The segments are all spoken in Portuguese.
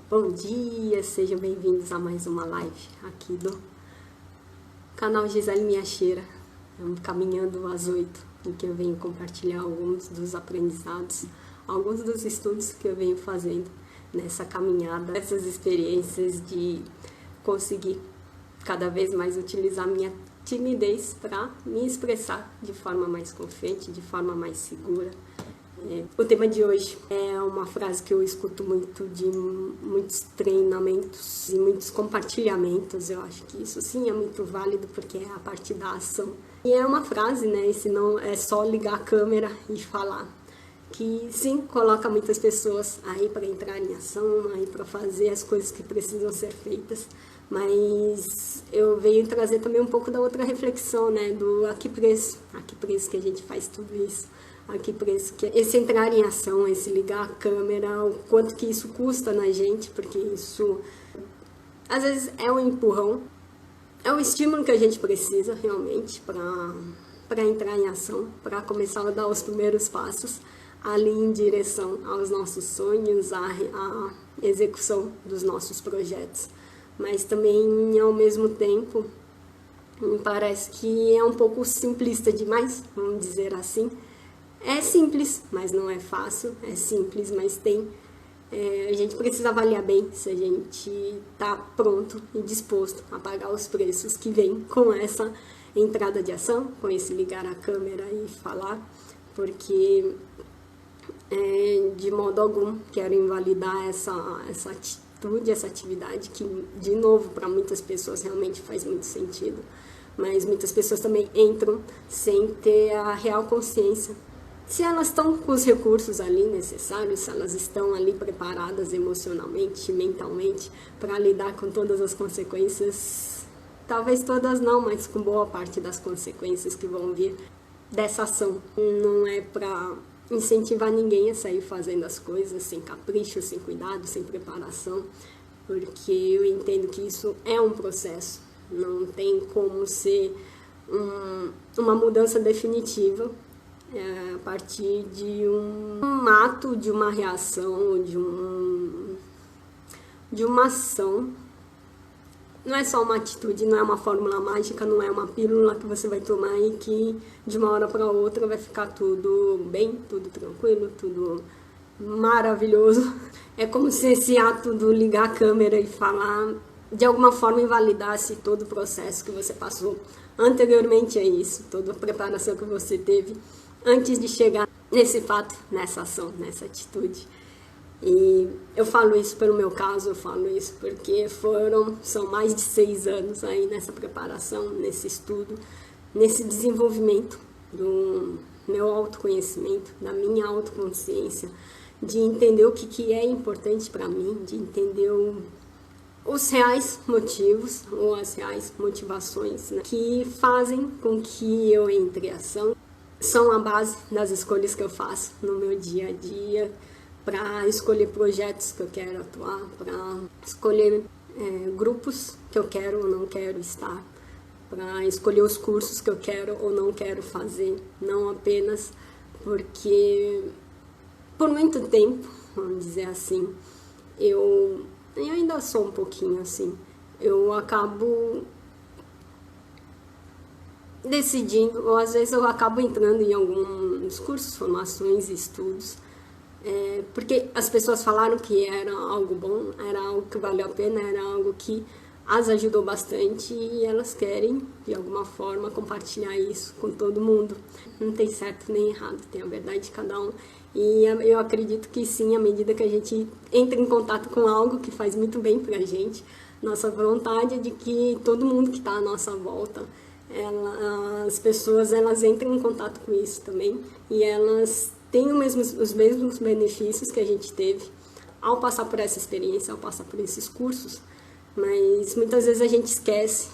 Bom dia, sejam bem-vindos a mais uma live aqui do canal Gisele Miacheira, caminhando às 8, em que eu venho compartilhar alguns dos aprendizados, alguns dos estudos que eu venho fazendo nessa caminhada, essas experiências de conseguir cada vez mais utilizar minha timidez para me expressar de forma mais confiante, de forma mais segura. O tema de hoje é uma frase que eu escuto muito de muitos treinamentos e muitos compartilhamentos. Eu acho que isso sim é muito válido porque é a partir da ação. E é uma frase, né? Esse não é só ligar a câmera e falar. Que sim, coloca muitas pessoas aí para entrar em ação, aí para fazer as coisas que precisam ser feitas. Mas eu venho trazer também um pouco da outra reflexão, né? Do a que preço que a gente faz tudo isso. A que preço que esse entrar em ação, esse ligar a câmera, o quanto que isso custa na gente, porque isso às vezes é um empurrão, é um estímulo que a gente precisa realmente para entrar em ação, para começar a dar os primeiros passos ali em direção aos nossos sonhos, à execução dos nossos projetos. Mas também, ao mesmo tempo, me parece que é um pouco simplista demais, vamos dizer assim. É simples, mas não é fácil. É simples, mas a gente precisa avaliar bem se a gente está pronto e disposto a pagar os preços que vem com essa entrada de ação, com esse ligar a câmera e falar, porque de modo algum quero invalidar essa atitude, essa atividade que, de novo, para muitas pessoas realmente faz muito sentido, mas muitas pessoas também entram sem ter a real consciência se elas estão com os recursos ali necessários, se elas estão ali preparadas emocionalmente, mentalmente, para lidar com todas as consequências. Talvez todas não, mas com boa parte das consequências que vão vir dessa ação. Não é para incentivar ninguém a sair fazendo as coisas sem capricho, sem cuidado, sem preparação, porque eu entendo que isso é um processo. Não tem como ser uma mudança definitiva a partir de um ato, de uma reação, de uma ação. Não é só uma atitude, não é uma fórmula mágica, não é uma pílula que você vai tomar e que de uma hora para outra vai ficar tudo bem, tudo tranquilo, tudo maravilhoso. É como se esse ato do ligar a câmera e falar, de alguma forma, invalidasse todo o processo que você passou anteriormente a isso, toda a preparação que você teve antes de chegar nesse fato, nessa ação, nessa atitude. E eu falo isso pelo meu caso, eu falo isso porque são mais de 6 anos aí nessa preparação, nesse estudo, nesse desenvolvimento do meu autoconhecimento, da minha autoconsciência, de entender o que é importante para mim, de entender os reais motivos ou as reais motivações, né, que fazem com que eu entre em ação. São a base das escolhas que eu faço no meu dia a dia, para escolher projetos que eu quero atuar, para escolher grupos que eu quero ou não quero estar, para escolher os cursos que eu quero ou não quero fazer, não apenas porque por muito tempo, vamos dizer assim, eu ainda sou um pouquinho assim, eu acabo decidindo, ou às vezes eu acabo entrando em alguns cursos, formações, estudos, porque as pessoas falaram que era algo bom, era algo que valeu a pena, era algo que as ajudou bastante e elas querem, de alguma forma, compartilhar isso com todo mundo. Não tem certo nem errado, tem a verdade de cada um. E eu acredito que sim, à medida que a gente entra em contato com algo que faz muito bem pra gente, nossa vontade é de que todo mundo que está à nossa volta, as pessoas, elas entram em contato com isso também e elas têm os mesmos benefícios que a gente teve ao passar por essa experiência, ao passar por esses cursos, mas muitas vezes a gente esquece,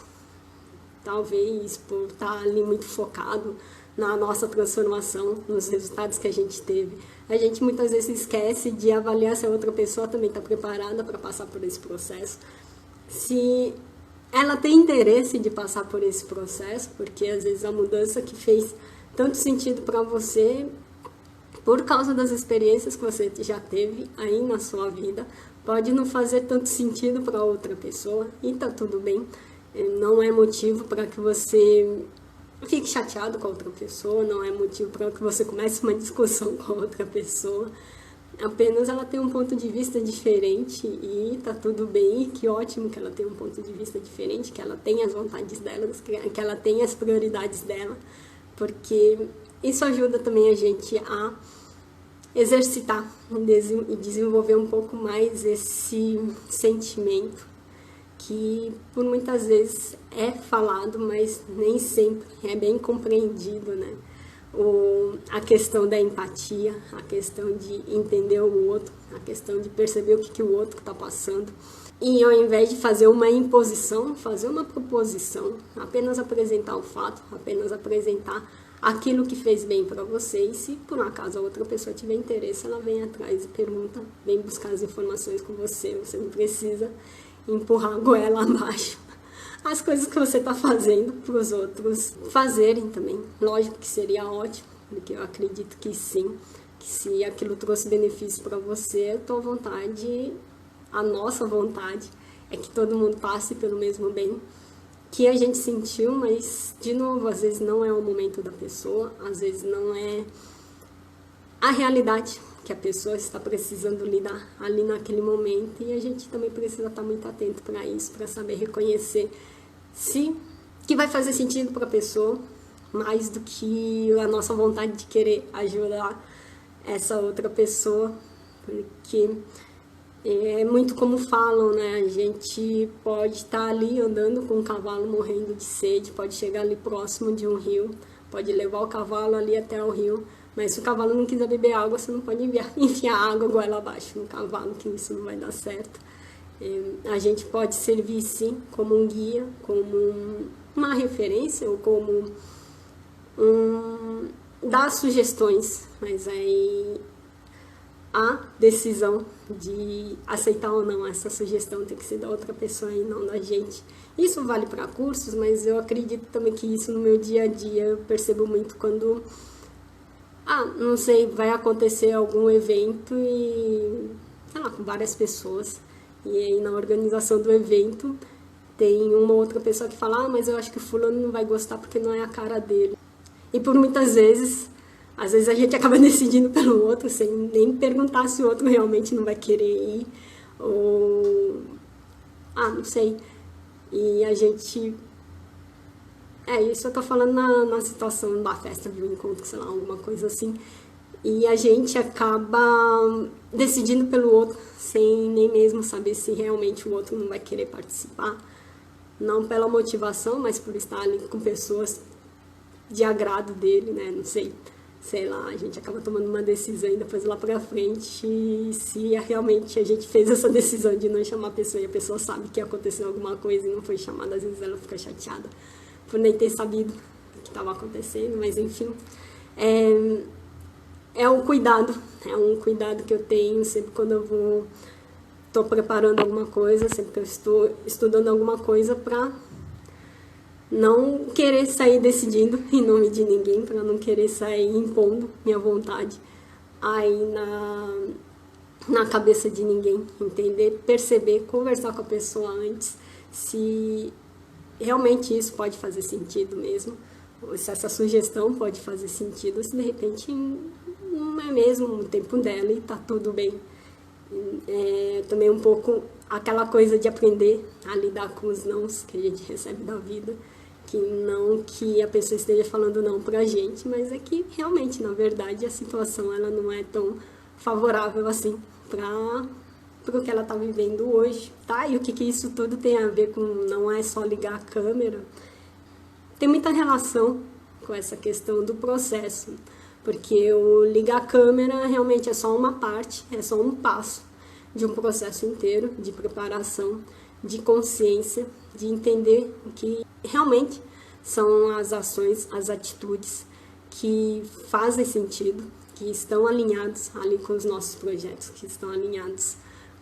talvez por estar ali muito focado na nossa transformação, nos resultados que a gente teve. A gente muitas vezes esquece de avaliar se a outra pessoa também está preparada para passar por esse processo, se ela tem interesse de passar por esse processo, porque às vezes a mudança que fez tanto sentido para você, por causa das experiências que você já teve aí na sua vida, pode não fazer tanto sentido para outra pessoa e tá tudo bem. Não é motivo para que você fique chateado com a outra pessoa, não é motivo para que você comece uma discussão com a outra pessoa. Apenas ela tem um ponto de vista diferente e tá tudo bem, que ótimo que ela tem um ponto de vista diferente, que ela tem as vontades dela, que ela tem as prioridades dela, porque isso ajuda também a gente a exercitar e desenvolver um pouco mais esse sentimento que por muitas vezes é falado, mas nem sempre é bem compreendido, né? A questão da empatia, a questão de entender o outro, a questão de perceber o que o outro está passando. E ao invés de fazer uma imposição, fazer uma proposição, apenas apresentar o fato, apenas apresentar aquilo que fez bem para você. E se por um acaso a outra pessoa tiver interesse, ela vem atrás e pergunta, vem buscar as informações com você. Você não precisa empurrar a goela abaixo as coisas que você está fazendo para os outros fazerem também. Lógico que seria ótimo, porque eu acredito que sim, que se aquilo trouxe benefício para você, a tua vontade, a nossa vontade é que todo mundo passe pelo mesmo bem que a gente sentiu, mas, de novo, às vezes não é o momento da pessoa, às vezes não é a realidade que a pessoa está precisando lidar ali naquele momento, e a gente também precisa estar muito atento para isso, para saber reconhecer se que vai fazer sentido para a pessoa, mais do que a nossa vontade de querer ajudar essa outra pessoa, porque é muito como falam, né? A gente pode estar ali andando com um cavalo morrendo de sede, pode chegar ali próximo de um rio, pode levar o cavalo ali até o rio, mas se o cavalo não quiser beber água, você não pode enfiar água goela abaixo no cavalo, que isso não vai dar certo. A gente pode servir, sim, como um guia, como uma referência, ou como dar sugestões, mas aí a decisão de aceitar ou não essa sugestão tem que ser da outra pessoa e não da gente. Isso vale para cursos, mas eu acredito também que isso no meu dia a dia eu percebo muito quando, não sei, vai acontecer algum evento e, sei lá, com várias pessoas, e aí na organização do evento tem uma outra pessoa que fala, mas eu acho que o fulano não vai gostar porque não é a cara dele. E por muitas vezes, às vezes a gente acaba decidindo pelo outro sem nem perguntar se o outro realmente não vai querer ir, ou não sei. E a gente... isso eu tô falando na situação da festa de um encontro, sei lá, alguma coisa assim. E a gente acaba decidindo pelo outro sem nem mesmo saber se realmente o outro não vai querer participar. Não pela motivação, mas por estar ali com pessoas de agrado dele, né? Não sei. Sei lá, a gente acaba tomando uma decisão e depois lá pra frente, se realmente a gente fez essa decisão de não chamar a pessoa e a pessoa sabe que aconteceu alguma coisa e não foi chamada, às vezes ela fica chateada por nem ter sabido o que estava acontecendo, mas enfim, é um cuidado que eu tenho sempre quando eu estou preparando alguma coisa, sempre que eu estou estudando alguma coisa, para não querer sair decidindo em nome de ninguém, para não querer sair impondo minha vontade aí na cabeça de ninguém, entender, perceber, conversar com a pessoa antes, se realmente isso pode fazer sentido mesmo, ou se essa sugestão pode fazer sentido, ou se de repente não é mesmo o tempo dela e tá tudo bem. Também um pouco aquela coisa de aprender a lidar com os nãos que a gente recebe da vida, que não que a pessoa esteja falando não pra gente, mas é que realmente, na verdade, a situação ela não é tão favorável assim para o que ela está vivendo hoje, tá? E o que isso tudo tem a ver com não é só ligar a câmera, tem muita relação com essa questão do processo, porque o ligar a câmera realmente é só uma parte, é só um passo de um processo inteiro de preparação, de consciência, de entender o que realmente são as ações, as atitudes que fazem sentido, que estão alinhados ali com os nossos projetos, que estão alinhados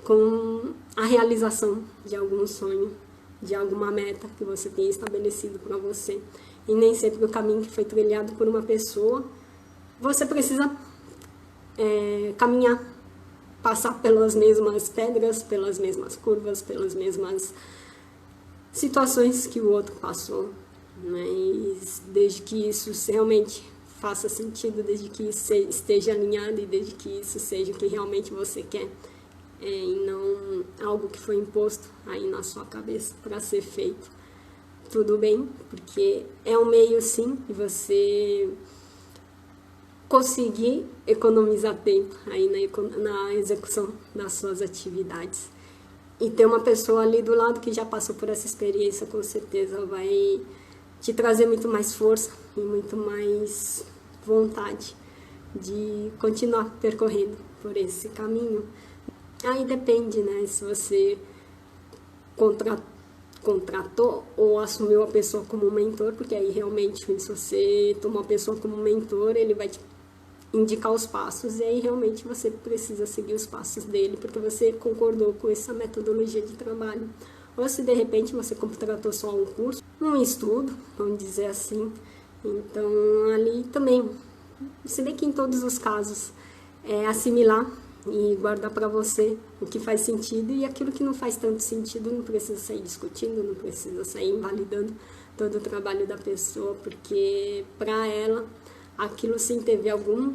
com a realização de algum sonho, de alguma meta que você tenha estabelecido para você. E nem sempre o caminho que foi trilhado por uma pessoa, você precisa caminhar passar pelas mesmas pedras, pelas mesmas curvas, pelas mesmas situações que o outro passou, mas desde que isso realmente faça sentido, desde que isso esteja alinhado e desde que isso seja o que realmente você quer, e não algo que foi imposto aí na sua cabeça para ser feito, tudo bem, porque é um meio sim de você conseguir economizar tempo aí na execução das suas atividades. E ter uma pessoa ali do lado que já passou por essa experiência, com certeza vai te trazer muito mais força e muito mais vontade de continuar percorrendo por esse caminho. Aí depende, né, se você contratou ou assumiu a pessoa como mentor, porque aí realmente, se você tomar a pessoa como mentor, ele vai te indicar os passos, e aí realmente você precisa seguir os passos dele, porque você concordou com essa metodologia de trabalho. Ou se de repente você contratou só um curso, um estudo, vamos dizer assim, então ali também, se bem que em todos os casos, assimilar e guardar para você o que faz sentido, e aquilo que não faz tanto sentido não precisa sair discutindo, não precisa sair invalidando todo o trabalho da pessoa, porque para ela aquilo sim teve alguma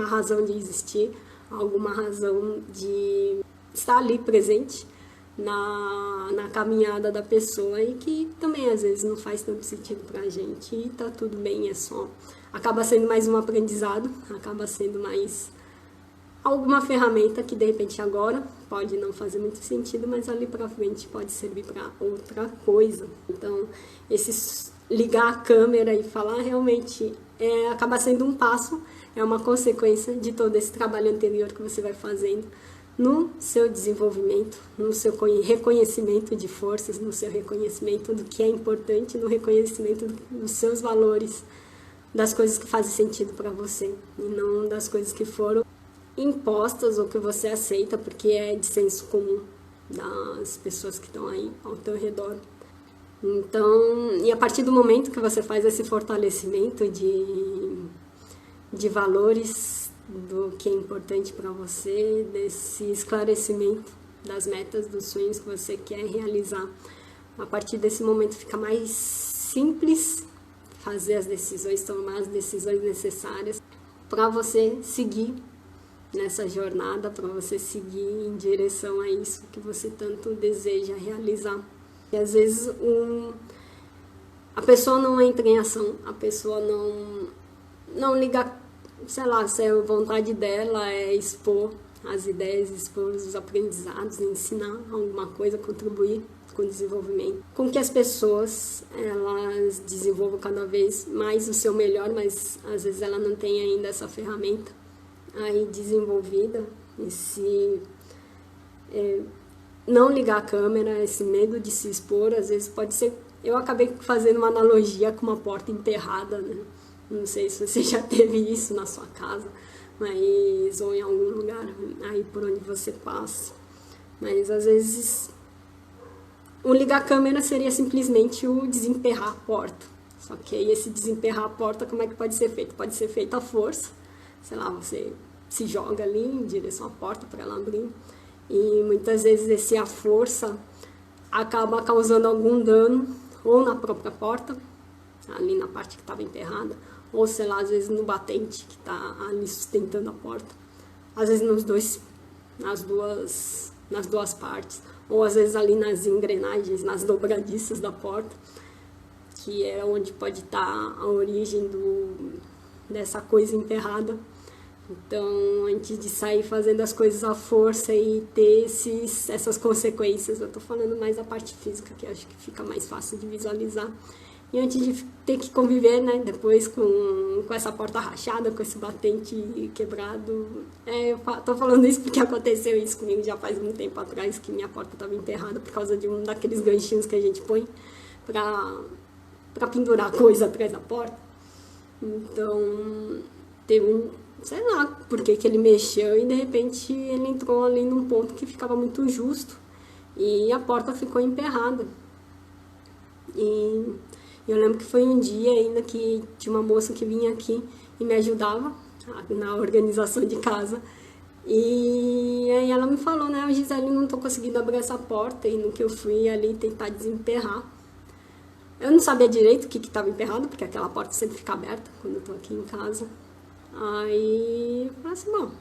razão de existir, alguma razão de estar ali presente na caminhada da pessoa, e que também às vezes não faz tanto sentido pra gente, e tá tudo bem, acaba sendo mais um aprendizado, acaba sendo mais alguma ferramenta que de repente agora pode não fazer muito sentido, mas ali pra frente pode servir para outra coisa. Então, ligar a câmera e falar realmente acaba sendo um passo, é uma consequência de todo esse trabalho anterior que você vai fazendo no seu desenvolvimento, no seu reconhecimento de forças, no seu reconhecimento do que é importante, no reconhecimento dos seus valores, das coisas que fazem sentido para você, e não das coisas que foram impostas ou que você aceita porque é de senso comum das pessoas que estão aí ao teu redor. Então, e a partir do momento que você faz esse fortalecimento de valores, do que é importante para você, desse esclarecimento das metas, dos sonhos que você quer realizar, a partir desse momento fica mais simples fazer as decisões, tomar as decisões necessárias para você seguir nessa jornada, para você seguir em direção a isso que você tanto deseja realizar. E às vezes a pessoa não entra em ação, a pessoa não liga, sei lá, se a vontade dela é expor as ideias, expor os aprendizados, ensinar alguma coisa, contribuir com o desenvolvimento, com que as pessoas elas desenvolvam cada vez mais o seu melhor, mas às vezes ela não tem ainda essa ferramenta aí desenvolvida, não ligar a câmera, esse medo de se expor, às vezes pode ser. Eu acabei fazendo uma analogia com uma porta emperrada, né? Não sei se você já teve isso na sua casa, mas ou em algum lugar aí por onde você passa. Mas às vezes o ligar a câmera seria simplesmente o desemperrar a porta. Só que aí esse desemperrar a porta, como é que pode ser feito? Pode ser feito à força. Sei lá, você se joga ali em direção à porta para ela abrir. E muitas vezes a força acaba causando algum dano, ou na própria porta, ali na parte que estava emperrada, ou sei lá, às vezes no batente que está ali sustentando a porta, às vezes nas duas partes, ou às vezes ali nas engrenagens, nas dobradiças da porta, que é onde pode estar a origem dessa coisa emperrada. Então, antes de sair fazendo as coisas à força e ter essas consequências, eu tô falando mais da parte física, que acho que fica mais fácil de visualizar. E antes de ter que conviver, né, depois com essa porta rachada, com esse batente quebrado. Eu tô falando isso porque aconteceu isso comigo já faz um tempo atrás, que minha porta estava emperrada por causa de um daqueles ganchinhos que a gente põe pra pendurar coisa atrás da porta. Então, teve sei lá por que ele mexeu e de repente ele entrou ali num ponto que ficava muito justo e a porta ficou emperrada. E eu lembro que foi um dia ainda que tinha uma moça que vinha aqui e me ajudava na organização de casa, E aí ela me falou, né, Gisele, não tô conseguindo abrir essa porta, e no que eu fui ali tentar desemperrar. Eu não sabia direito o que estava emperrado, porque aquela porta sempre fica aberta quando eu tô aqui em casa. Aí eu falei assim, bom,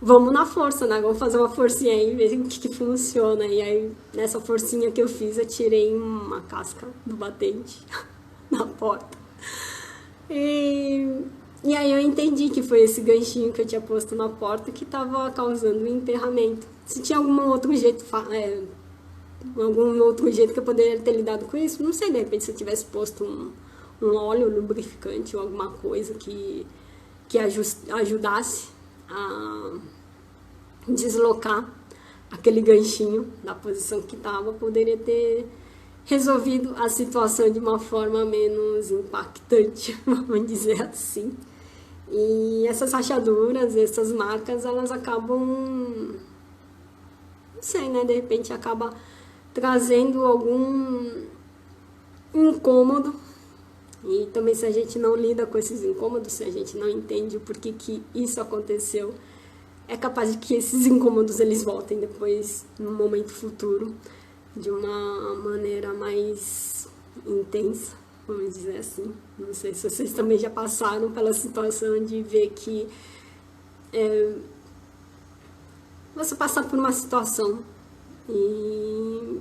vamos na força, né? Vamos fazer uma forcinha aí, ver o que funciona. E aí, nessa forcinha que eu fiz, eu tirei uma casca do batente na porta. E, e aí eu entendi que foi esse ganchinho que eu tinha posto na porta que estava causando o emperramento. Se tinha algum outro jeito, que eu poderia ter lidado com isso, não sei, de repente se eu tivesse posto um óleo lubrificante ou alguma coisa que ajudasse a deslocar aquele ganchinho da posição que estava, poderia ter resolvido a situação de uma forma menos impactante, vamos dizer assim. E essas rachaduras, essas marcas, elas acabam, não sei, né, de repente acaba trazendo algum incômodo. E também, se a gente não lida com esses incômodos, se a gente não entende o porquê que isso aconteceu, é capaz de que esses incômodos eles voltem depois, no momento futuro, de uma maneira mais intensa, vamos dizer assim. Não sei se vocês também já passaram pela situação de ver que você passa por uma situação e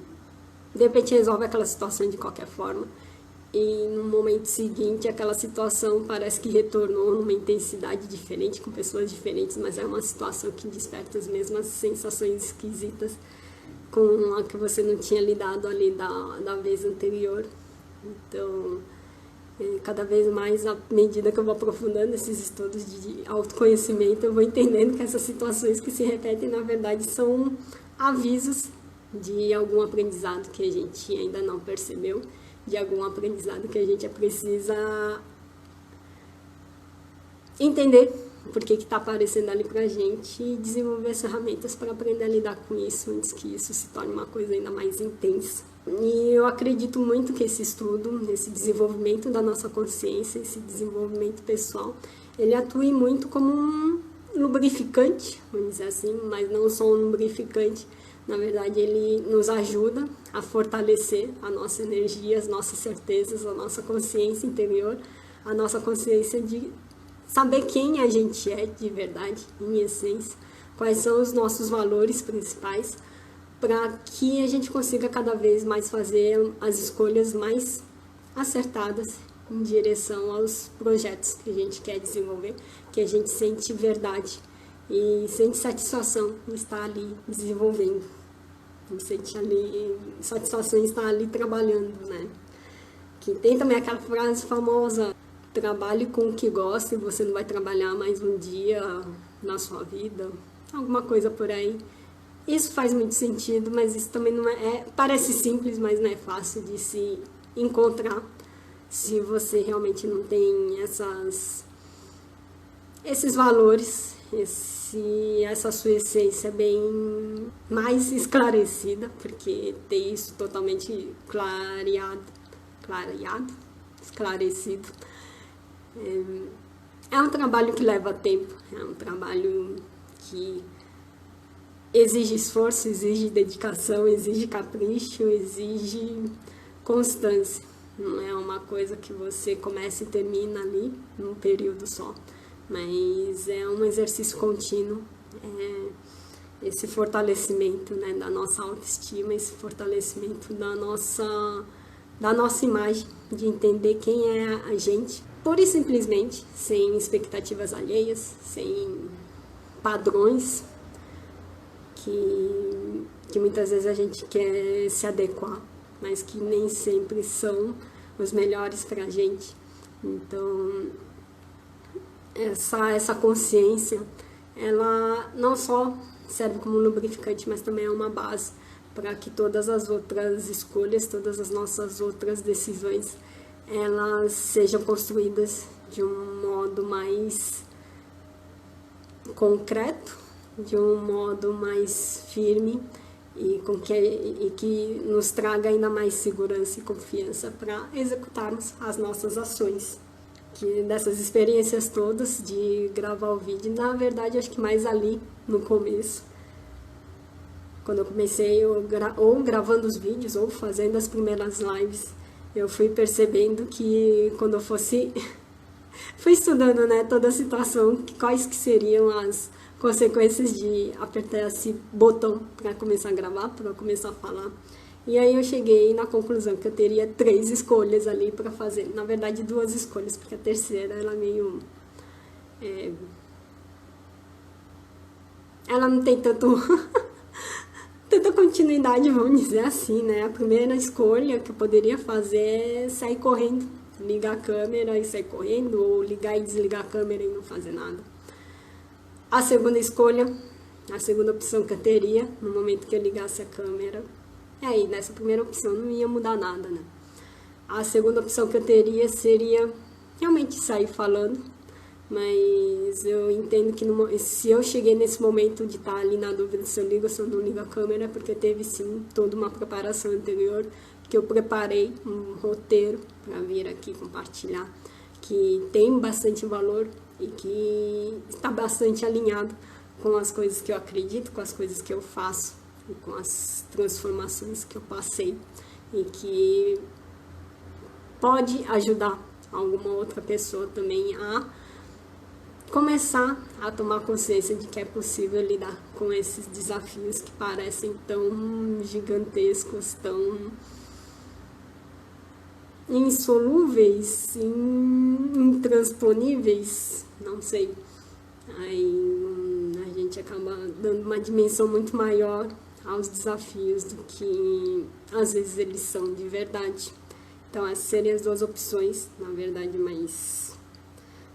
de repente resolve aquela situação de qualquer forma, e no momento seguinte aquela situação parece que retornou numa intensidade diferente, com pessoas diferentes, mas é uma situação que desperta as mesmas sensações esquisitas com a que você não tinha lidado ali da vez anterior. Então, cada vez mais, à medida que eu vou aprofundando esses estudos de autoconhecimento, eu vou entendendo que essas situações que se repetem, na verdade, são avisos de algum aprendizado que a gente ainda não percebeu, de algum aprendizado que a gente precisa entender por que está aparecendo ali pra gente e desenvolver as ferramentas para aprender a lidar com isso antes que isso se torne uma coisa ainda mais intensa. E eu acredito muito que esse estudo, esse desenvolvimento da nossa consciência, esse desenvolvimento pessoal, ele atue muito como um lubrificante, vamos dizer assim, mas não só um lubrificante. Na verdade, ele nos ajuda a fortalecer a nossa energia, as nossas certezas, a nossa consciência interior, a nossa consciência de saber quem a gente é de verdade, em essência, quais são os nossos valores principais, para que a gente consiga cada vez mais fazer as escolhas mais acertadas em direção aos projetos que a gente quer desenvolver, que a gente sente verdade e sente satisfação em estar ali desenvolvendo, sente ali satisfação em estar ali trabalhando, né? Que tem também aquela frase famosa: trabalhe com o que gosta e você não vai trabalhar mais um dia na sua vida, alguma coisa por aí. Isso faz muito sentido, mas isso também não parece simples, mas não é fácil de se encontrar se você realmente não tem esses valores, essa sua essência bem mais esclarecida, porque ter isso totalmente esclarecido, é um trabalho que leva tempo, é um trabalho que exige esforço, exige dedicação, exige capricho, exige constância. Não é uma coisa que você começa e termina ali num período só, mas é um exercício contínuo, esse fortalecimento, né, da nossa autoestima, esse fortalecimento da nossa imagem, de entender quem é a gente, pura e simplesmente, sem expectativas alheias, sem padrões que muitas vezes a gente quer se adequar, mas que nem sempre são os melhores para a gente. Então, essa consciência, ela não só serve como lubrificante, mas também é uma base para que todas as outras escolhas, todas as nossas outras decisões, elas sejam construídas de um modo mais concreto, de um modo mais firme e que nos traga ainda mais segurança e confiança para executarmos as nossas ações, que dessas experiências todas de gravar o vídeo, na verdade acho que mais ali no começo, quando eu comecei ou gravando os vídeos ou fazendo as primeiras lives, eu fui percebendo que quando eu fosse fui estudando, né, toda a situação, quais que seriam as consequências de apertar esse botão para começar a gravar, para começar a falar. E aí eu cheguei na conclusão que eu teria 3 escolhas ali para fazer. Na verdade, 2 escolhas, porque a terceira ela meio... ela não tem tanta continuidade, vamos dizer assim, né? A primeira escolha que eu poderia fazer é sair correndo, ligar a câmera e sair correndo, ou ligar e desligar a câmera e não fazer nada. A segunda escolha, a segunda opção que eu teria, no momento que eu ligasse a câmera, e aí, nessa primeira opção não ia mudar nada, né? A segunda opção que eu teria seria realmente sair falando, mas eu entendo que se eu cheguei nesse momento de estar ali na dúvida se eu ligo ou se eu não ligo a câmera, é porque teve sim toda uma preparação anterior, que eu preparei um roteiro para vir aqui compartilhar, que tem bastante valor e que está bastante alinhado com as coisas que eu acredito, com as coisas que eu faço, e com as transformações que eu passei e que pode ajudar alguma outra pessoa também a começar a tomar consciência de que é possível lidar com esses desafios que parecem tão gigantescos, tão insolúveis, intransponíveis, não sei. Aí a gente acaba dando uma dimensão muito maior aos desafios do que às vezes eles são de verdade. Então essas seriam as 2 opções, na verdade, mas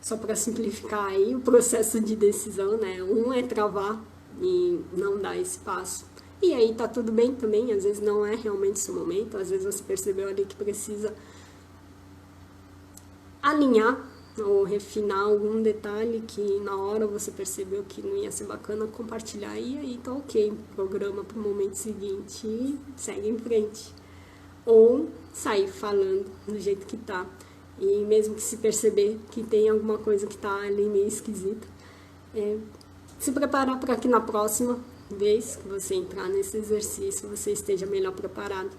só para simplificar aí o processo de decisão, né? Um é travar e não dar esse passo. E aí tá tudo bem também, às vezes não é realmente seu momento, às vezes você percebeu ali que precisa alinhar ou refinar algum detalhe que na hora você percebeu que não ia ser bacana compartilhar, e aí tá ok, programa para o momento seguinte e segue em frente. Ou sair falando do jeito que tá, e mesmo que se perceber que tem alguma coisa que tá ali meio esquisita, se preparar para que na próxima vez que você entrar nesse exercício você esteja melhor preparado.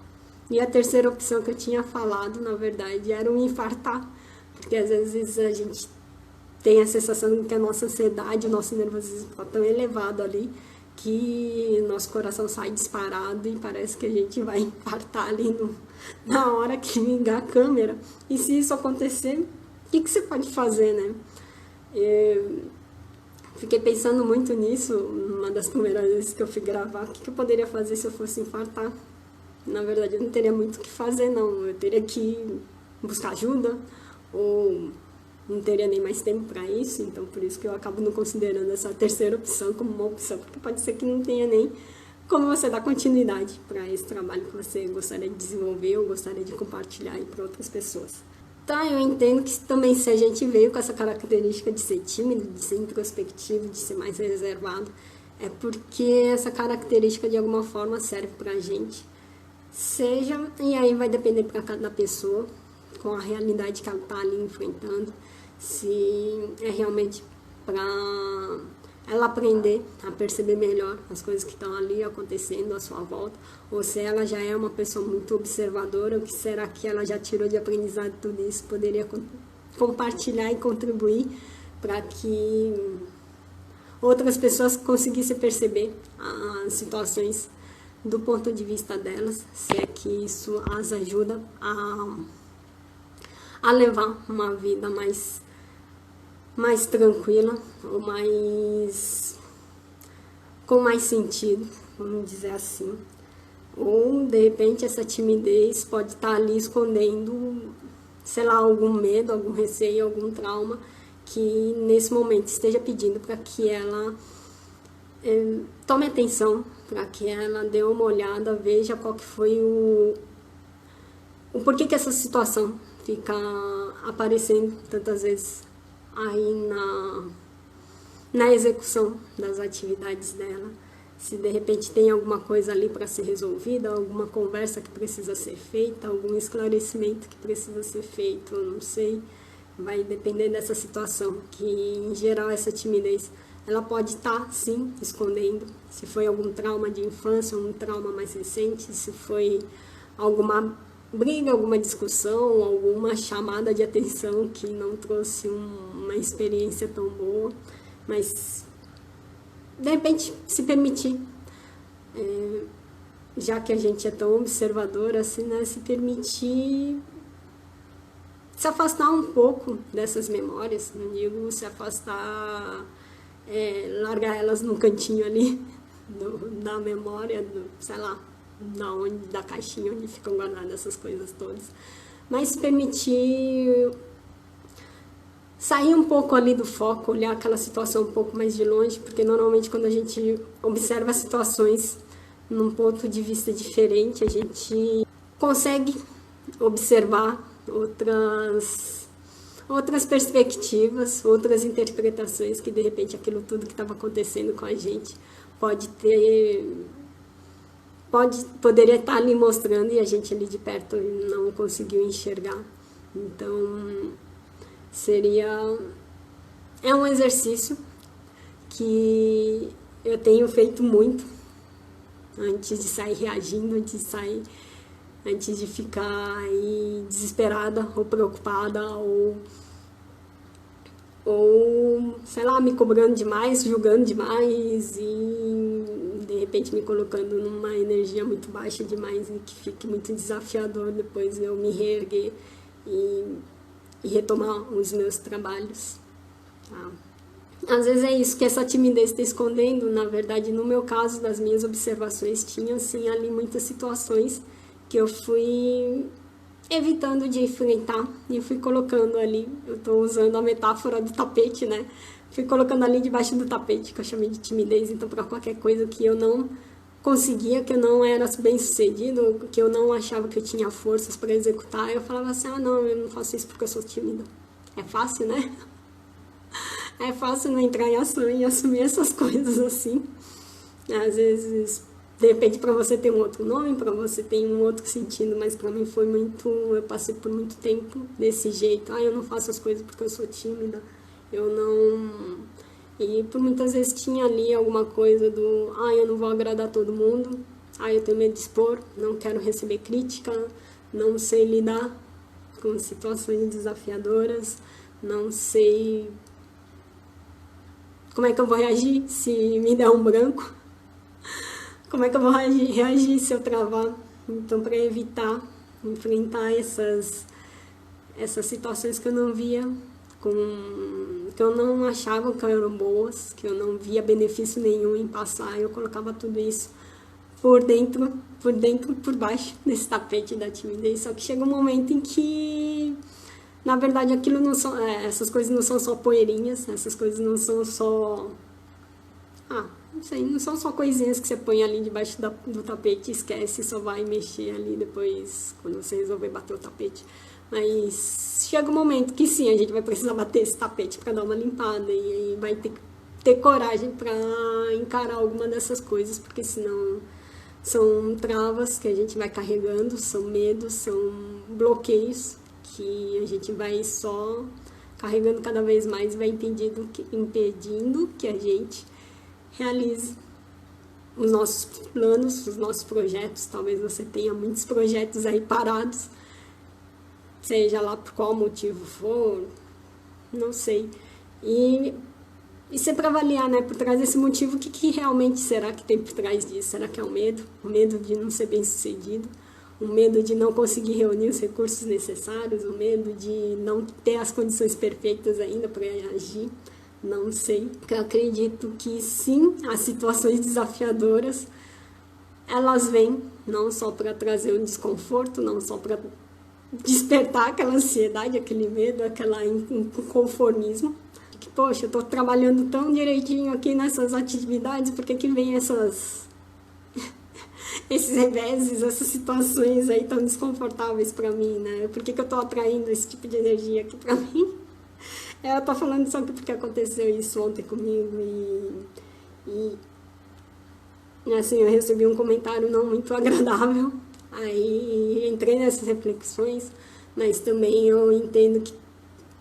E a terceira opção que eu tinha falado, na verdade, era o infartar. Porque às vezes a gente tem a sensação de que a nossa ansiedade, o nosso nervosismo está tão elevado ali que nosso coração sai disparado e parece que a gente vai infartar ali na hora que ligar a câmera. E se isso acontecer, o que você pode fazer, né? Fiquei pensando muito nisso, uma das primeiras vezes que eu fui gravar, o que eu poderia fazer se eu fosse infartar. Na verdade, eu não teria muito o que fazer, não. Eu teria que buscar ajuda, ou não teria nem mais tempo para isso, então por isso que eu acabo não considerando essa terceira opção como uma opção, porque pode ser que não tenha nem como você dar continuidade para esse trabalho que você gostaria de desenvolver ou gostaria de compartilhar aí para outras pessoas. Tá, eu entendo que também se a gente veio com essa característica de ser tímido, de ser introspectivo, de ser mais reservado, é porque essa característica de alguma forma serve pra gente, seja, e aí vai depender para cada pessoa, com a realidade que ela está ali enfrentando, se é realmente para ela aprender a perceber melhor as coisas que estão ali acontecendo à sua volta, ou se ela já é uma pessoa muito observadora, o que será que ela já tirou de aprendizado tudo isso, poderia compartilhar e contribuir para que outras pessoas conseguissem perceber as situações do ponto de vista delas, se é que isso as ajuda a levar uma vida mais tranquila, ou com mais sentido, vamos dizer assim. Ou, de repente, essa timidez pode estar ali escondendo, sei lá, algum medo, algum receio, algum trauma, que nesse momento esteja pedindo para que ela tome atenção, para que ela dê uma olhada, veja qual que foi o porquê que essa situação fica aparecendo tantas vezes aí na execução das atividades dela. Se de repente tem alguma coisa ali para ser resolvida, alguma conversa que precisa ser feita, algum esclarecimento que precisa ser feito, eu não sei. vai depender dessa situação, que em geral essa timidez, ela pode estar, sim, escondendo, se foi algum trauma de infância, um trauma mais recente, se foi alguma briga, alguma discussão, alguma chamada de atenção que não trouxe uma experiência tão boa, mas de repente se permitir, já que a gente é tão observador assim, né, se permitir se afastar um pouco dessas memórias, não digo se afastar, largar elas num cantinho ali da memória, sei lá, da caixinha onde ficam guardadas essas coisas todas, mas se permitir sair um pouco ali do foco, olhar aquela situação um pouco mais de longe, porque normalmente quando a gente observa situações num ponto de vista diferente, a gente consegue observar outras perspectivas, outras interpretações, que de repente aquilo tudo que estava acontecendo com a gente poderia estar ali mostrando e a gente ali de perto não conseguiu enxergar. Então é um exercício que eu tenho feito muito antes de sair reagindo, antes de ficar aí desesperada ou preocupada ou sei lá, me cobrando demais, julgando demais e de repente me colocando numa energia muito baixa demais e que fique muito desafiador depois eu me reerguer e retomar os meus trabalhos. Tá? Às vezes é isso que essa timidez está escondendo. Na verdade, no meu caso, das minhas observações, tinha assim ali muitas situações que eu fui evitando de enfrentar e fui colocando ali, eu estou usando a metáfora do tapete, né? Fui colocando ali debaixo do tapete, que eu chamei de timidez, então para qualquer coisa que eu não conseguia, que eu não era bem sucedido, que eu não achava que eu tinha forças para executar, eu falava assim, não, eu não faço isso porque eu sou tímida. É fácil, né? É fácil não entrar em ação e assumir essas coisas assim. Às vezes, de repente, para você tem um outro nome, para você tem um outro sentido, mas para mim foi muito... Eu passei por muito tempo desse jeito. Eu não faço as coisas porque eu sou tímida. Eu não... E por muitas vezes tinha ali alguma coisa do... eu não vou agradar todo mundo. Eu tenho medo de expor, não quero receber crítica, não sei lidar com situações desafiadoras, não sei... Como é que eu vou reagir se me der um branco? Como é que eu vou reagir se eu travar? Então, para evitar enfrentar essas situações que eu não via, que eu não achava que eram boas, que eu não via benefício nenhum em passar, eu colocava tudo isso por dentro, por baixo desse tapete da timidez. Só que chega um momento em que, na verdade, aquilo não são, essas coisas não são só poeirinhas, essas coisas não são só... não sei, não são só coisinhas que você põe ali debaixo do tapete e esquece, só vai mexer ali depois, quando você resolver bater o tapete. Mas chega um momento que sim, a gente vai precisar bater esse tapete para dar uma limpada e aí vai ter coragem para encarar alguma dessas coisas, porque senão são travas que a gente vai carregando, são medos, são bloqueios que a gente vai só carregando cada vez mais e vai impedindo que a gente realize os nossos planos, os nossos projetos. Talvez você tenha muitos projetos aí parados, seja lá por qual motivo for, não sei. E sempre avaliar, né, por trás desse motivo, o que realmente será que tem por trás disso? Será que é o medo? O medo de não ser bem sucedido? O medo de não conseguir reunir os recursos necessários? O medo de não ter as condições perfeitas ainda para agir? Não sei. Eu acredito que sim, as situações desafiadoras, elas vêm não só para trazer um desconforto, não só para despertar aquela ansiedade, aquele medo, aquele inconformismo. Que, poxa, eu estou trabalhando tão direitinho aqui nessas atividades, por que vem esses reveses, essas situações aí tão desconfortáveis para mim, né? Por que eu estou atraindo esse tipo de energia aqui para mim? Eu tô falando só porque aconteceu isso ontem comigo e assim, eu recebi um comentário não muito agradável, aí entrei nessas reflexões, mas também eu entendo que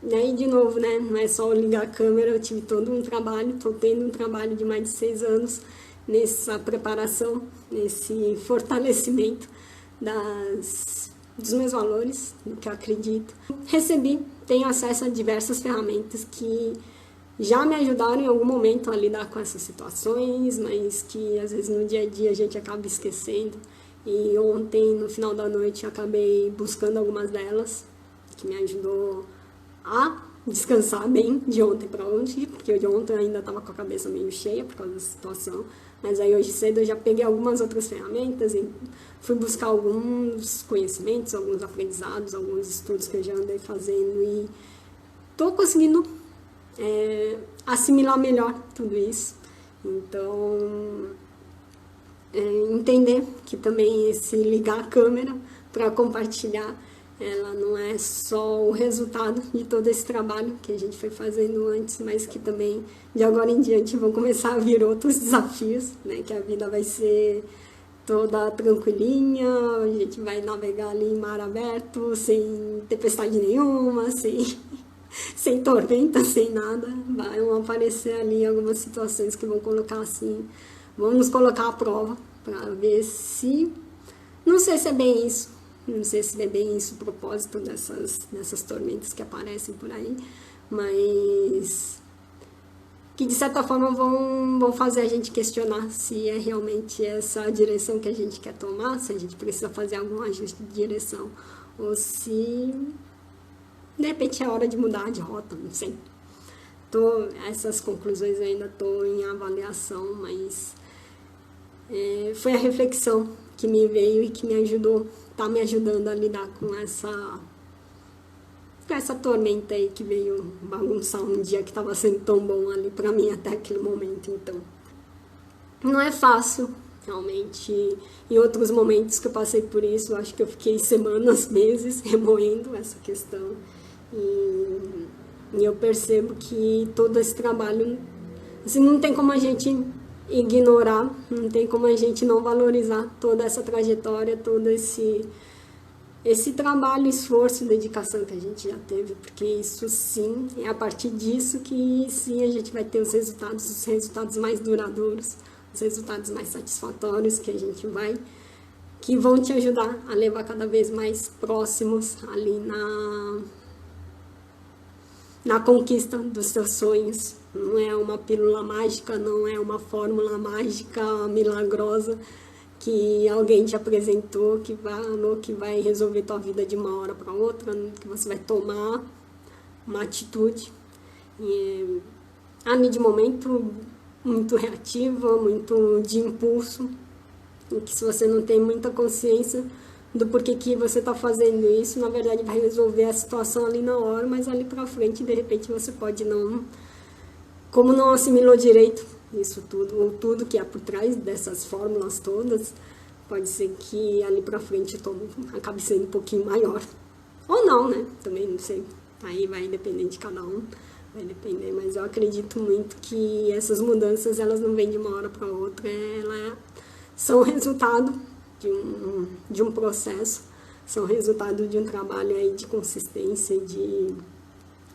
Daí, de novo, né, não é só ligar a câmera, eu tive todo um trabalho, estou tendo um trabalho de mais de 6 anos nessa preparação, nesse fortalecimento dos meus valores, do que eu acredito. Tenho acesso a diversas ferramentas que já me ajudaram em algum momento a lidar com essas situações, mas que às vezes no dia a dia a gente acaba esquecendo. E ontem, no final da noite, eu acabei buscando algumas delas, que me ajudou a descansar bem de ontem para hoje, porque de ontem eu ainda estava com a cabeça meio cheia por causa da situação, mas aí hoje cedo eu já peguei algumas outras ferramentas e fui buscar alguns conhecimentos, alguns aprendizados, alguns estudos que eu já andei fazendo e estou conseguindo assimilar melhor tudo isso. Então, entender que também esse ligar a câmera para compartilhar, ela não é só o resultado de todo esse trabalho que a gente foi fazendo antes, mas que também de agora em diante vão começar a vir outros desafios, né? Que a vida vai ser toda tranquilinha, a gente vai navegar ali em mar aberto, sem tempestade nenhuma, sem tormenta, sem nada. Vão aparecer ali algumas situações que vão colocar assim, vão nos colocar à prova para ver se, não sei se é bem isso. Não sei se é bem isso o propósito dessas tormentas que aparecem por aí, mas que de certa forma vão fazer a gente questionar se é realmente essa a direção que a gente quer tomar, se a gente precisa fazer algum ajuste de direção, ou se de repente é hora de mudar de rota, não sei. Essas conclusões eu ainda estou em avaliação, mas foi a reflexão que me veio e que me ajudou, tá me ajudando a lidar com essa tormenta aí que veio bagunçar um dia que estava sendo tão bom ali para mim até aquele momento. Então, não é fácil, realmente. Em outros momentos que eu passei por isso, eu acho que eu fiquei semanas, meses remoendo essa questão e eu percebo que todo esse trabalho, assim, não tem como a gente ignorar, não tem como a gente não valorizar toda essa trajetória, todo esse trabalho, esforço e dedicação que a gente já teve, porque isso sim, é a partir disso que sim a gente vai ter os resultados mais duradouros, os resultados mais satisfatórios que vão te ajudar a levar cada vez mais próximos ali na conquista dos seus sonhos. Não é uma pílula mágica, não é uma fórmula mágica milagrosa que alguém te apresentou, que vai resolver tua vida de uma hora para outra, que você vai tomar uma atitude ali de momento muito reativa, muito de impulso, e que se você não tem muita consciência do porquê que você está fazendo isso, na verdade vai resolver a situação ali na hora, mas ali para frente, de repente, você pode como não assimilou direito isso tudo, ou tudo que é por trás dessas fórmulas todas, pode ser que ali pra frente o tombo acabe sendo um pouquinho maior. Ou não, né? Também não sei. Aí vai depender de cada um, vai depender, mas eu acredito muito que essas mudanças, elas não vêm de uma hora para outra, elas são resultado de um processo, são resultado de um trabalho aí de consistência,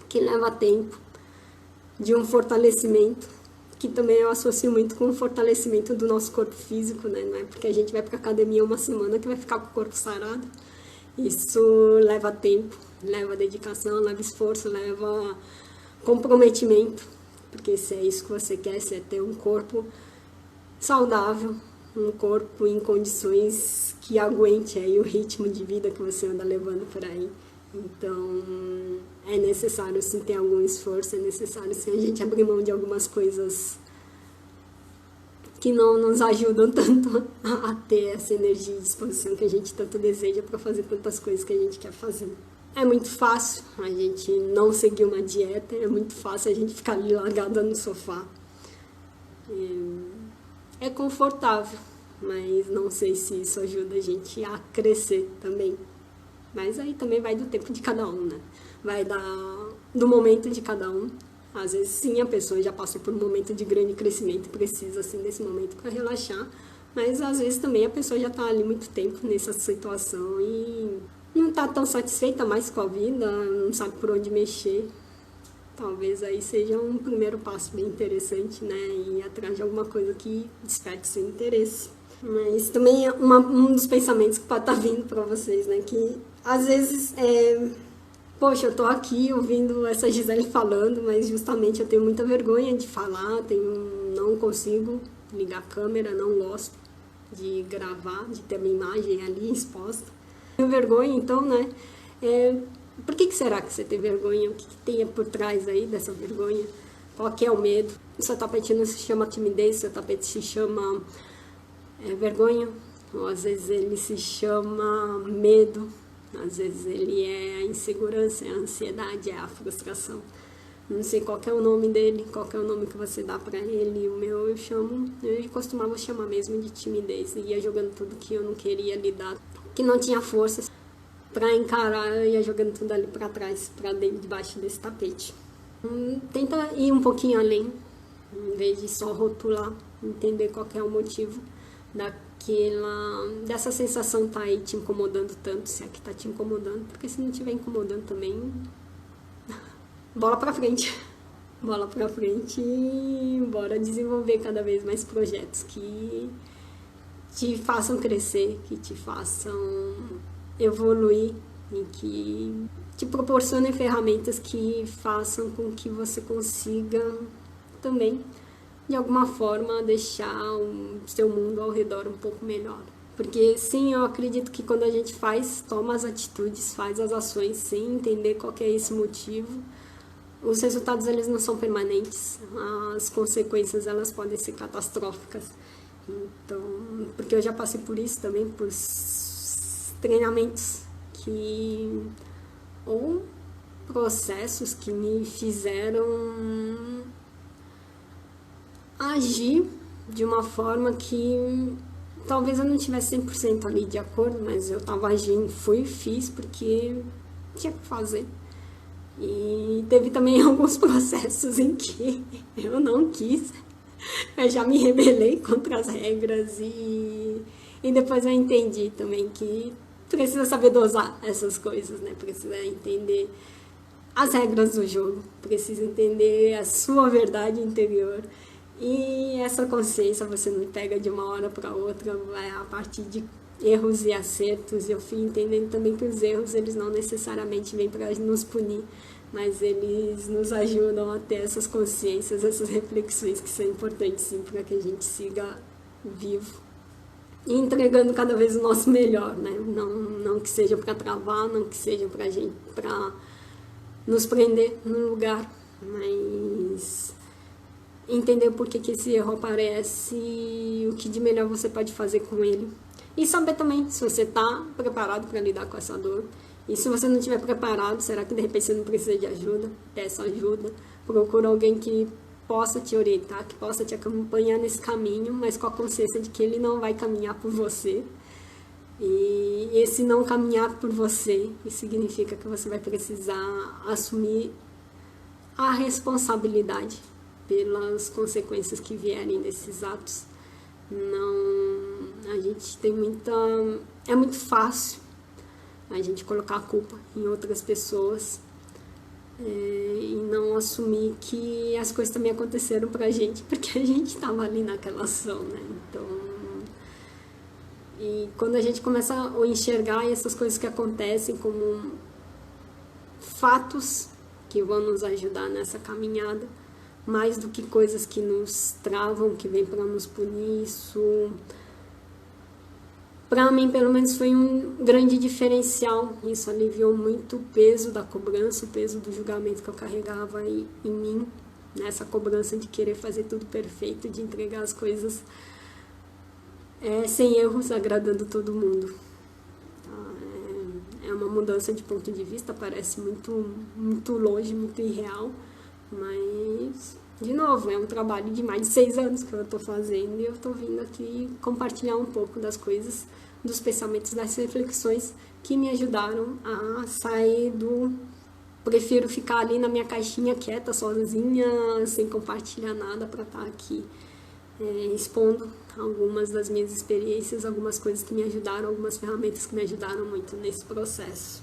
que leva tempo, de um fortalecimento, que também eu associo muito com o fortalecimento do nosso corpo físico, né? Não é porque a gente vai para academia uma semana que vai ficar com o corpo sarado. Isso leva tempo, leva dedicação, leva esforço, leva comprometimento, porque se é isso que você quer, se é ter um corpo saudável, um corpo em condições que aguente aí o ritmo de vida que você anda levando por aí. Então, é necessário sim ter algum esforço, é necessário sim a gente abrir mão de algumas coisas que não nos ajudam tanto a ter essa energia e disposição que a gente tanto deseja para fazer tantas coisas que a gente quer fazer. É muito fácil a gente não seguir uma dieta, é muito fácil a gente ficar ali largada no sofá. É confortável, mas não sei se isso ajuda a gente a crescer também. Mas aí também vai do tempo de cada um, né? Vai do momento de cada um. Às vezes, sim, a pessoa já passou por um momento de grande crescimento e precisa, assim, desse momento para relaxar. Mas, às vezes, também a pessoa já está ali muito tempo nessa situação e não tá tão satisfeita mais com a vida, não sabe por onde mexer. Talvez aí seja um primeiro passo bem interessante, né? Ir atrás de alguma coisa que desperte seu interesse. Mas também é um dos pensamentos que pode estar vindo para vocês, né? Que às vezes poxa, eu tô aqui ouvindo essa Gisele falando, mas justamente eu tenho muita vergonha de falar, não consigo ligar a câmera, não gosto de gravar, de ter uma imagem ali exposta. Tenho vergonha, então, né? Por que será que você tem vergonha? O que tem por trás aí dessa vergonha? Qual que é o medo? O seu tapete não se chama timidez, o seu tapete se chama vergonha, ou às vezes ele se chama medo, às vezes ele é a insegurança, é a ansiedade, é a frustração. Não sei qual que é o nome dele, qual que é o nome que você dá pra ele. O meu eu costumava chamar mesmo de timidez. Eu ia jogando tudo que eu não queria lidar, que não tinha forças pra encarar, eu ia jogando tudo ali pra trás, pra dentro, debaixo desse tapete. Tenta ir um pouquinho além, em vez de só rotular, entender qual que é o motivo dessa sensação tá aí te incomodando tanto, se é que tá te incomodando, porque se não estiver incomodando também, bola pra frente. Bola pra frente e bora desenvolver cada vez mais projetos que te façam crescer, que te façam evoluir e que te proporcionem ferramentas que façam com que você consiga também, de alguma forma, deixar o seu mundo ao redor um pouco melhor. Porque sim, eu acredito que quando a gente toma as atitudes, faz as ações sem entender qual que é esse motivo, os resultados eles não são permanentes, as consequências elas podem ser catastróficas. Então, porque eu já passei por isso também, por treinamentos ou processos que me fizeram agir de uma forma que talvez eu não tivesse 100% ali de acordo, mas eu estava agindo, fiz porque tinha que fazer. E teve também alguns processos em que eu não quis, eu já me rebelei contra as regras e depois eu entendi também que precisa saber dosar essas coisas, né? Precisa entender as regras do jogo, precisa entender a sua verdade interior. E essa consciência você não pega de uma hora para outra, vai a partir de erros e acertos. Eu fui entendendo também que os erros eles não necessariamente vêm para nos punir, mas eles nos ajudam a ter essas consciências, essas reflexões que são importantes sim para que a gente siga vivo e entregando cada vez o nosso melhor, né? Não que seja para travar, não que seja para nos prender no lugar, mas entender por que esse erro aparece e o que de melhor você pode fazer com ele. E saber também se você está preparado para lidar com essa dor. E se você não estiver preparado, será que de repente você não precisa de ajuda? Peça ajuda, procura alguém que possa te orientar, que possa te acompanhar nesse caminho, mas com a consciência de que ele não vai caminhar por você. E esse não caminhar por você, isso significa que você vai precisar assumir a responsabilidade pelas consequências que vierem desses atos. A gente tem é muito fácil a gente colocar a culpa em outras pessoas e não assumir que as coisas também aconteceram pra gente, porque a gente estava ali naquela ação, né? Então, e quando a gente começa a enxergar essas coisas que acontecem como fatos que vão nos ajudar nessa caminhada, mais do que coisas que nos travam, que vêm para nos punir, isso, para mim, pelo menos, foi um grande diferencial. Isso aliviou muito o peso da cobrança, o peso do julgamento que eu carregava em mim, nessa cobrança de querer fazer tudo perfeito, de entregar as coisas sem erros, agradando todo mundo. É uma mudança de ponto de vista, parece muito longe, muito irreal, mas, de novo, é um trabalho de mais de 6 anos que eu estou fazendo e eu estou vindo aqui compartilhar um pouco das coisas, dos pensamentos, das reflexões que me ajudaram a sair prefiro ficar ali na minha caixinha quieta, sozinha, sem compartilhar nada, para estar aqui expondo algumas das minhas experiências, algumas coisas que me ajudaram, algumas ferramentas que me ajudaram muito nesse processo.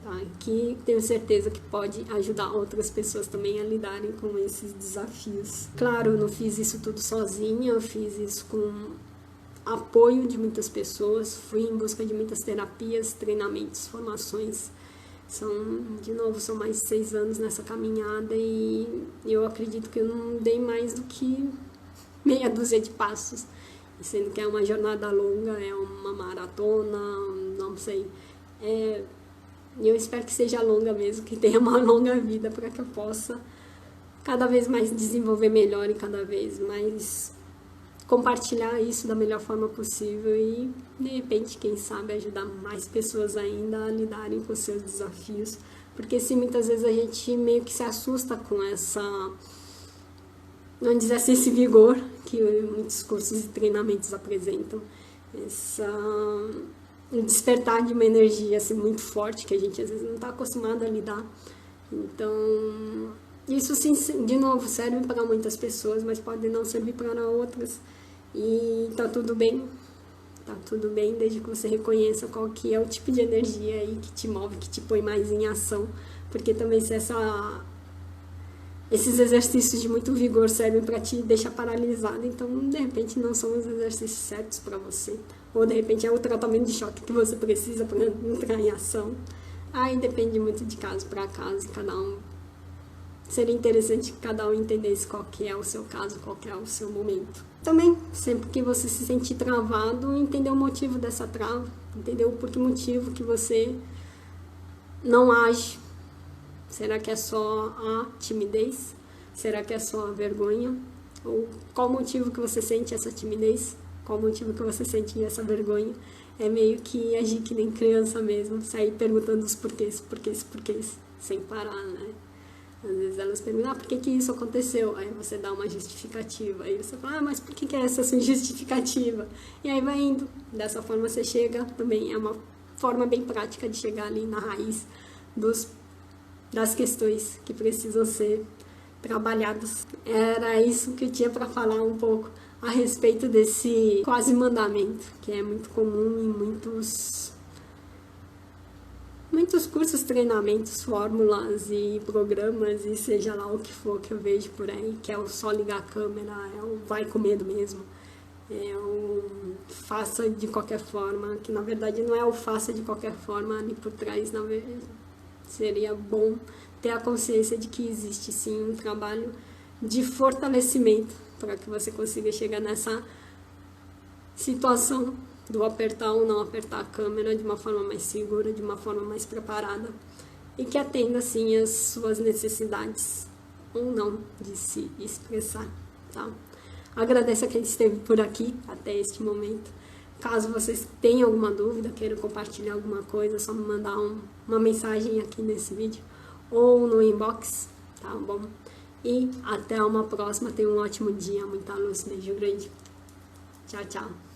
Tá? Que tenho certeza que pode ajudar outras pessoas também a lidarem com esses desafios. Claro, eu não fiz isso tudo sozinha, eu fiz isso com apoio de muitas pessoas, fui em busca de muitas terapias, treinamentos, formações. São mais de 6 anos nessa caminhada e eu acredito que eu não dei mais do que meia dúzia de passos, sendo que é uma jornada longa, é uma maratona, não sei. E eu espero que seja longa mesmo, que tenha uma longa vida para que eu possa cada vez mais desenvolver melhor e cada vez mais compartilhar isso da melhor forma possível e, de repente, quem sabe, ajudar mais pessoas ainda a lidarem com seus desafios. Porque sim, muitas vezes a gente meio que se assusta com essa, não dizer assim, esse vigor que muitos cursos e treinamentos apresentam. Um despertar de uma energia assim, muito forte, que a gente às vezes não está acostumado a lidar. Então, isso sim, de novo, serve para muitas pessoas, mas pode não servir para outras. E tá tudo bem, desde que você reconheça qual que é o tipo de energia aí que te move, que te põe mais em ação. Porque também se esses exercícios de muito vigor servem para te deixar paralisado, então de repente não são os exercícios certos para você. Ou de repente é o tratamento de choque que você precisa para entrar em ação. Aí depende muito de caso para caso, cada um. Seria interessante que cada um entendesse qual que é o seu caso, qual que é o seu momento. Também, sempre que você se sentir travado, entender o motivo dessa trava, entender o porquê motivo que você não age. Será que é só a timidez? Será que é só a vergonha? Ou qual motivo que você sente essa timidez? Qual motivo que você sente essa vergonha? É meio que agir que nem criança mesmo, sair perguntando os porquês, sem parar, né? Às vezes elas perguntam, por que isso aconteceu? Aí você dá uma justificativa. Aí você fala, mas por que é essa sua justificativa? E aí vai indo. Dessa forma você chega, também é uma forma bem prática de chegar ali na raiz das questões que precisam ser trabalhadas. Era isso que eu tinha para falar um pouco a respeito desse quase mandamento, que é muito comum em muitos cursos, treinamentos, fórmulas e programas e seja lá o que for que eu vejo por aí, que é o só ligar a câmera, é o vai com medo mesmo, é o faça de qualquer forma, que na verdade não é o faça de qualquer forma, ali por trás, na verdade, seria bom ter a consciência de que existe sim um trabalho de fortalecimento para que você consiga chegar nessa situação do apertar ou não apertar a câmera de uma forma mais segura, de uma forma mais preparada e que atenda assim as suas necessidades ou não de se expressar, tá? Agradeço a quem esteve por aqui até este momento. Caso vocês tenham alguma dúvida, queiram compartilhar alguma coisa, é só me mandar uma mensagem aqui nesse vídeo ou no inbox, tá bom? E até uma próxima, tenha um ótimo dia, muita luz, beijo grande, tchau, tchau.